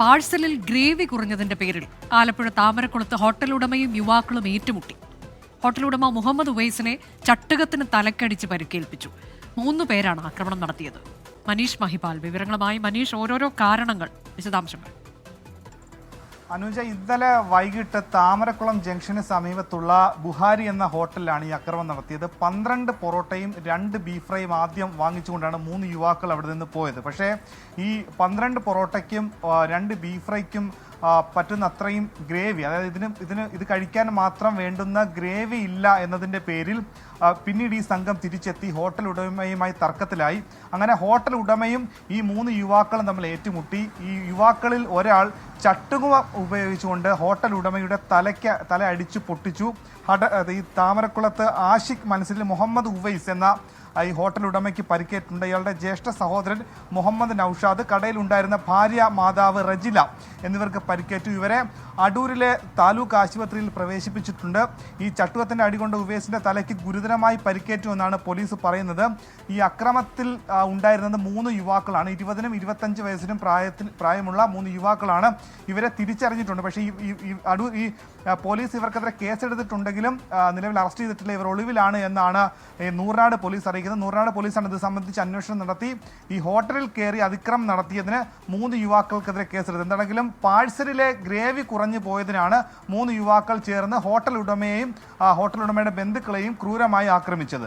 പാഴ്സലിൽ gravy കുറഞ്ഞതിന്റെ പേരിൽ Alappuzha താമരക്കുളത്ത് hotel ഉടമയും യുവാക്കളും ഏറ്റുമുട്ടി. ഹോട്ടൽ ഉടമ മുഹമ്മദ് ഉവൈസിനെ ചട്ടുകത്തിന് തലക്കടിച്ച് പരിക്കേൽപ്പിച്ചു. 3 പേരാണ് ആക്രമണം നടത്തിയത്. മനീഷ് മഹിപാൽ വിവരങ്ങളുമായി. മനീഷ്, ഓരോരോ കാരണങ്ങൾ, വിശദാംശങ്ങൾ. അനുജ, ഇന്നലെ വൈകിട്ട് താമരക്കുളം ജംഗ്ഷന് സമീപത്തുള്ള ബുഹാരി എന്ന ഹോട്ടലിലാണ് ഈ ആക്രമണം നടത്തിയത്. 12 പൊറോട്ടയും 2 ബീഫ് ഫ്രൈയും ആദ്യം വാങ്ങിച്ചുകൊണ്ടാണ് 3 യുവാക്കൾ അവിടെ നിന്ന് പോയത്. പക്ഷേ ഈ 12 പൊറോട്ടയ്ക്കും 2 ബീഫ് ഫ്രൈക്കും പറ്റുന്ന അത്രയും ഗ്രേവി, അതായത് ഇത് കഴിക്കാൻ മാത്രം വേണ്ടുന്ന ഗ്രേവി ഇല്ല എന്നതിൻ്റെ പേരിൽ പിന്നീട് ഈ സംഘം തിരിച്ചെത്തി ഹോട്ടൽ ഉടമയുമായി തർക്കത്തിലായി. അങ്ങനെ ഹോട്ടൽ ഉടമയും ഈ 3 യുവാക്കളും തമ്മിൽ ഏറ്റുമുട്ടി. ഈ യുവാക്കളിൽ ഒരാൾ ചട്ടുകുവ ഉപയോഗിച്ചുകൊണ്ട് ഹോട്ടൽ ഉടമയുടെ തല അടിച്ചു പൊട്ടിച്ചു. ഈ താമരക്കുളത്ത് ആഷിഖ് മനസ്സിൽ മുഹമ്മദ് ഉവൈസ് എന്ന ഈ ഹോട്ടൽ ഉടമയ്ക്ക് പരിക്കേറ്റിട്ടുണ്ട്. ഇയാളുടെ ജ്യേഷ്ഠ സഹോദരൻ മുഹമ്മദ് നൌഷാദ്, കടയിലുണ്ടായിരുന്ന ഭാര്യ മാതാവ് റജില എന്നിവർക്ക് പരിക്കേറ്റു. ഇവരെ അടൂരിലെ താലൂക്ക് ആശുപത്രിയിൽ പ്രവേശിപ്പിച്ചിട്ടുണ്ട്. ഈ ചട്ടുകത്തിൻ്റെ അടികൊണ്ട് ഉവൈസിൻ്റെ തലയ്ക്ക് ഗുരുതരമായി പരിക്കേറ്റു എന്നാണ് പോലീസ് പറയുന്നത്. ഈ അക്രമത്തിൽ ഉണ്ടായിരുന്നത് 3 യുവാക്കളാണ്. 20നും 25 വയസ്സിനും പ്രായമുള്ള 3 യുവാക്കളാണ്. ഇവരെ തിരിച്ചറിഞ്ഞിട്ടുണ്ട്. പക്ഷേ ഈ പോലീസ് ഇവർക്കെതിരെ കേസെടുത്തിട്ടുണ്ടെങ്കിലും നിലവിൽ അറസ്റ്റ് ചെയ്തിട്ടില്ല. ഇവർ ഒളിവിലാണ് എന്നാണ് നൂർനാട് പോലീസ് അറിയിക്കുന്നത്. നൂർനാട് പോലീസാണ് ഇത് സംബന്ധിച്ച് അന്വേഷണം നടത്തി ഈ ഹോട്ടലിൽ കയറി അതിക്രമം നടത്തിയതിന് 3 യുവാക്കൾക്കെതിരെ കേസെടുത്തത്. എന്താണെങ്കിലും പാഴ്സലിലെ ഗ്രേവി കുറഞ്ഞു പോയതിനാണ് 3 യുവാക്കൾ ചേർന്ന് ഹോട്ടൽ ഉടമയെയും ഹോട്ടൽ ഉടമയുടെ ബന്ധുക്കളെയും ക്രൂരമായി ആക്രമിച്ചത്.